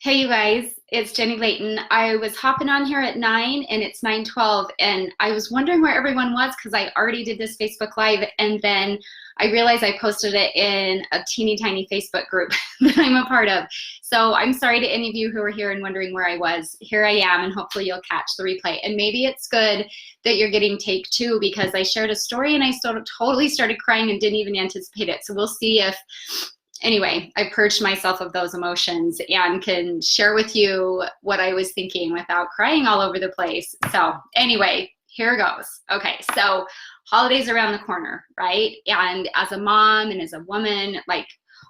Hey you guys, it's Jenny Layton. I was hopping on here at 9 and it's 9:12 and I was wondering where everyone was because I already did this Facebook Live and then I realized I posted it in a teeny tiny Facebook group that I'm a part of. So I'm sorry to any of you who are here and wondering where I was. Here I am and hopefully you'll catch the replay. And maybe it's good that you're getting take two because I shared a story and I totally started crying and didn't even anticipate it. So we'll see if anyway, I purged myself of those emotions and can share with you what I was thinking without crying all over the place. So anyway, here goes. Okay, so holidays around the corner, right? And as a mom and as a woman, like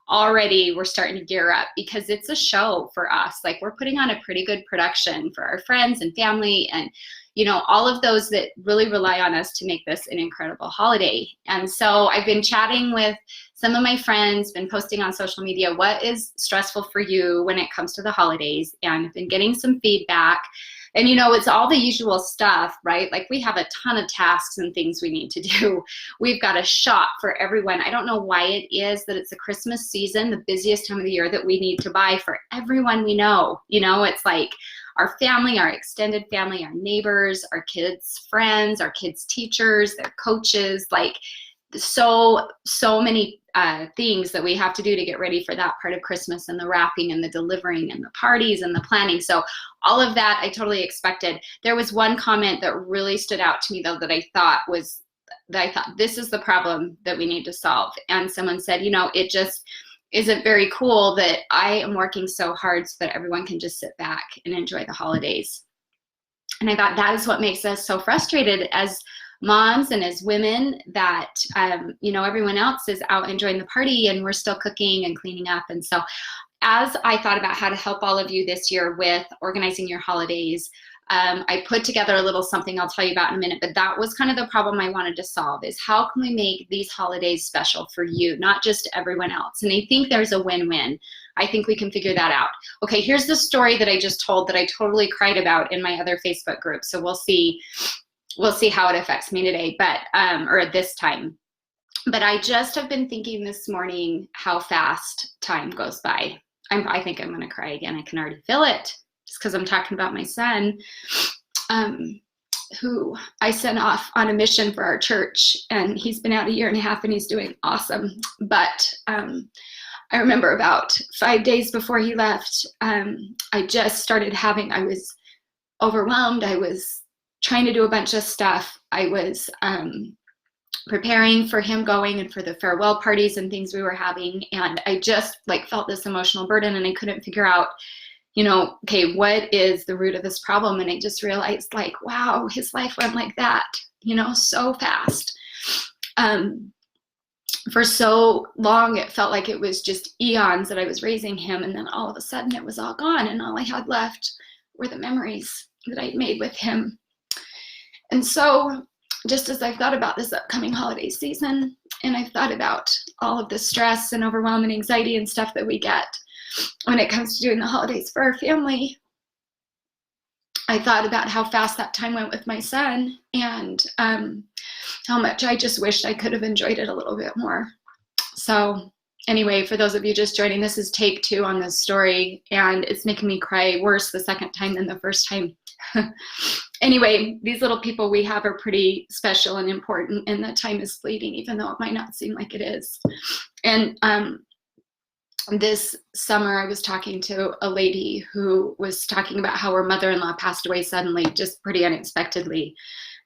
already we're starting to gear up because it's a show for us. Like we're putting on a pretty good production for our friends and family and you know, all of those that really rely on us to make this an incredible holiday. And so I've been chatting with some of my friends, been posting on social media, what is stressful for you when it comes to the holidays? And I've been getting some feedback. And you know, it's all the usual stuff, right? Like we have a ton of tasks and things we need to do. We've got a shop for everyone. I don't know why it is that it's the Christmas season, the busiest time of the year that we need to buy for everyone we know. You know, it's like our family, our extended family, our neighbors, our kids' friends, our kids' teachers, their coaches, like so many things that we have to do to get ready for that part of Christmas and the wrapping and the delivering and the parties and the planning. So all of that I totally expected. There was one comment that really stood out to me though that I thought this is the problem that we need to solve. And someone said, you know, it just isn't very cool that I am working so hard so that everyone can just sit back and enjoy the holidays. And I thought that is what makes us so frustrated as moms and as women that, you know, everyone else is out enjoying the party and we're still cooking and cleaning up. And so as I thought about how to help all of you this year with organizing your holidays, I put together a little something I'll tell you about in a minute, but that was kind of the problem I wanted to solve is how can we make these holidays special for you, not just everyone else? And I think there's a win-win. I think we can figure that out. Okay, here's the story that I just told that I totally cried about in my other Facebook group. So we'll see how it affects me today, but or at this time. But I just have been thinking this morning how fast time goes by. I think I'm gonna cry again. I can already feel it. Just because I'm talking about my son, who I sent off on a mission for our church, and he's been out 1.5 years and he's doing awesome. But I remember about 5 days before he left, I just started I was overwhelmed. I was trying to do a bunch of stuff. I was preparing for him going and for the farewell parties and things we were having. And I just like felt this emotional burden and I couldn't figure out, you know, okay, what is the root of this problem? And I just realized like, wow, his life went like that, you know, so fast. For so long, it felt like it was just eons that I was raising him. And then all of a sudden it was all gone. And all I had left were the memories that I'd made with him. And so just as I've thought about this upcoming holiday season, and I've thought about all of the stress and overwhelm and anxiety and stuff that we get when it comes to doing the holidays for our family, I thought about how fast that time went with my son and how much I just wished I could have enjoyed it a little bit more. So anyway, for those of you just joining, this is take 2 on this story, and it's making me cry worse the second time than the first time. Anyway, these little people we have are pretty special and important, and the time is fleeting, even though it might not seem like it is. And this summer, I was talking to a lady who was talking about how her mother-in-law passed away suddenly, just pretty unexpectedly.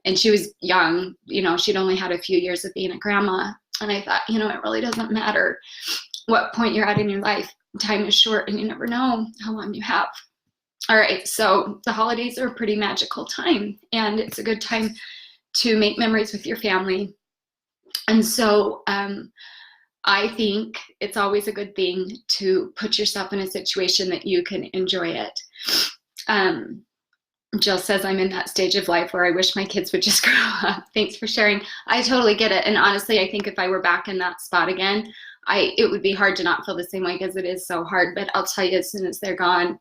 And she was young, you know, she'd only had a few years of being a grandma. And I thought, you know, it really doesn't matter what point you're at in your life. Time is short and you never know how long you have. All right, so the holidays are a pretty magical time, and it's a good time to make memories with your family. And so I think it's always a good thing to put yourself in a situation that you can enjoy it. Jill says, I'm in that stage of life where I wish my kids would just grow up. Thanks for sharing. I totally get it. And honestly, I think if I were back in that spot again, it would be hard to not feel the same way because it is so hard. But I'll tell you, as soon as they're gone,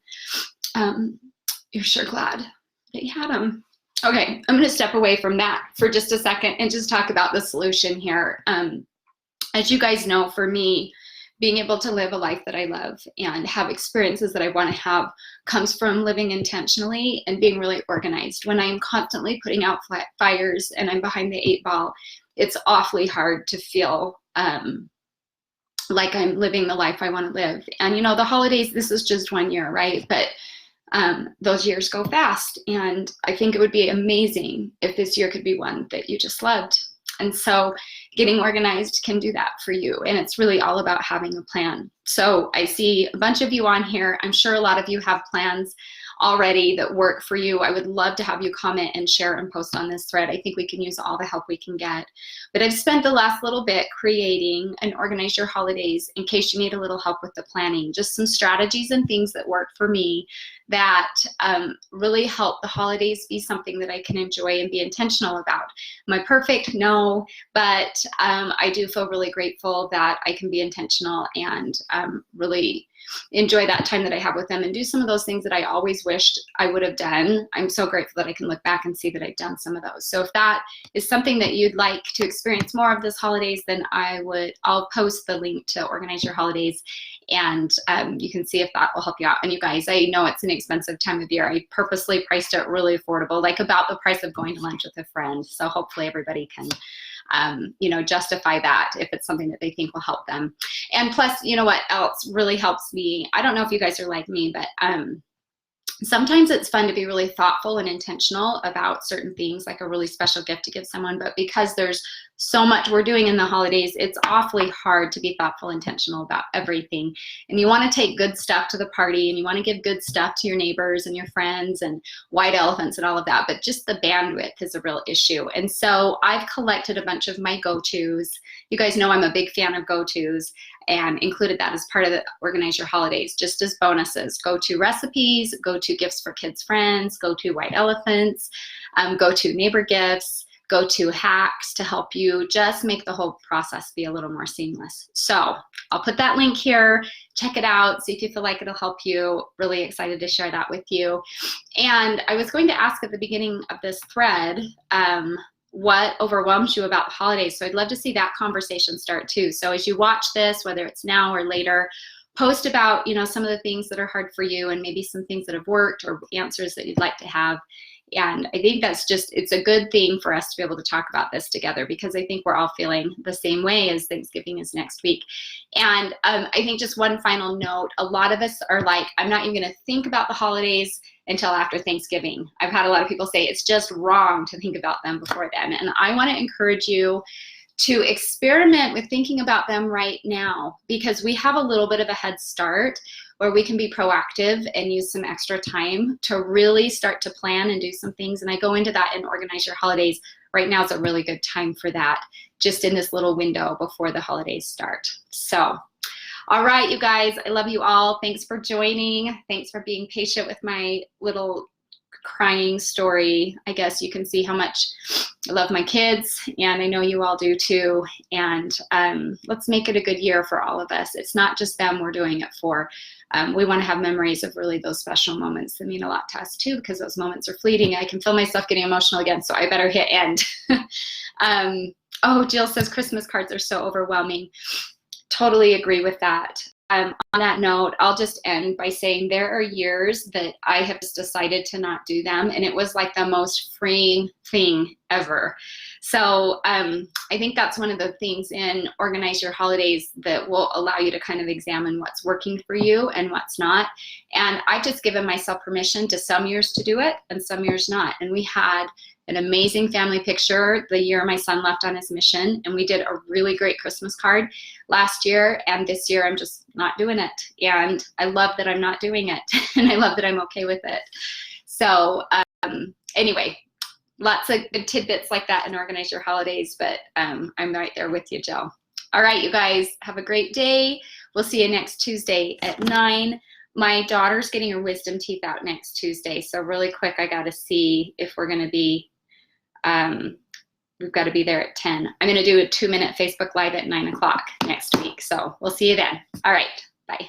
you're sure glad that you had them. Okay, I'm going to step away from that for just a second and just talk about the solution here. As you guys know, for me, being able to live a life that I love and have experiences that I want to have comes from living intentionally and being really organized. When I'm constantly putting out fires and I'm behind the 8 ball, it's awfully hard to feel like I'm living the life I want to live. And you know, the holidays, this is just 1 year, right? But those years go fast, and I think it would be amazing if this year could be one that you just loved. And so getting organized can do that for you, and it's really all about having a plan. So I see a bunch of you on here. I'm sure a lot of you have plans already that work for you. I would love to have you comment and share and post on this thread. I think we can use all the help we can get. But I've spent the last little bit creating an Organize Your Holidays in case you need a little help with the planning. Just some strategies and things that work for me that really help the holidays be something that I can enjoy and be intentional about. Am I perfect? No, but I do feel really grateful that I can be intentional and really enjoy that time that I have with them and do some of those things that I always wished I would have done. I'm so grateful that I can look back and see that I've done some of those. So if that is something that you'd like to experience more of this holidays, then I'll post the link to Organize Your Holidays, and you can see if that will help you out. And you guys, I know it's an expensive time of year. I purposely priced it really affordable, like about the price of going to lunch with a friend. So hopefully everybody can you know, justify that if it's something that they think will help them. And plus, you know what else really helps me? I don't know if you guys are like me, but sometimes it's fun to be really thoughtful and intentional about certain things, like a really special gift to give someone. But because there's so much we're doing in the holidays, it's awfully hard to be thoughtful, intentional about everything. And you want to take good stuff to the party, and you want to give good stuff to your neighbors and your friends and white elephants and all of that. But just the bandwidth is a real issue. And so I've collected a bunch of my go-tos. You guys know I'm a big fan of go-tos, and included that as part of the Organize Your Holidays, just as bonuses. Go-to recipes, go-to gifts for kids' friends, go-to white elephants, go-to neighbor gifts, go-to hacks to help you just make the whole process be a little more seamless. So I'll put that link here. Check it out. See if you feel like it'll help you. Really excited to share that with you. And I was going to ask at the beginning of this thread, what overwhelms you about the holidays? So I'd love to see that conversation start too. So as you watch this, whether it's now or later, post about, you know, some of the things that are hard for you and maybe some things that have worked or answers that you'd like to have. And I think that's just, it's a good thing for us to be able to talk about this together, because I think we're all feeling the same way as Thanksgiving is next week. And I think just one final note, a lot of us are like, I'm not even going to think about the holidays until after Thanksgiving. I've had a lot of people say it's just wrong to think about them before then. And I want to encourage you to experiment with thinking about them right now, because we have a little bit of a head start where we can be proactive and use some extra time to really start to plan and do some things. And I go into that in Organize Your Holidays. Right now is a really good time for that, just in this little window before the holidays start. So, all right, you guys, I love you all. Thanks for joining. Thanks for being patient with my little crying story. I guess you can see how much I love my kids, and I know you all do too. And let's make it a good year for all of us. It's not just them we're doing it for. We want to have memories of really those special moments that mean a lot to us too, because those moments are fleeting. I can feel myself getting emotional again, so I better hit end. Oh, Jill says Christmas cards are so overwhelming. Totally agree with that. On that note, I'll just end by saying there are years that I have just decided to not do them, and it was like the most freeing thing ever. So I think that's one of the things in Organize Your Holidays that will allow you to kind of examine what's working for you and what's not. And I've just given myself permission to some years to do it and some years not. And we had an amazing family picture the year my son left on his mission, and we did a really great Christmas card last year, and this year I'm just not doing it. And I love that I'm not doing it, and I love that I'm okay with it. So anyway, lots of good tidbits like that in Organize Your Holidays, but I'm right there with you, Jill. All right, you guys, have a great day. We'll see you next Tuesday at 9. My daughter's getting her wisdom teeth out next Tuesday, so really quick, I got to see if we're going to be, we've got to be there at 10. I'm going to do a 2-minute Facebook Live at 9 o'clock next week, so we'll see you then. All right, bye.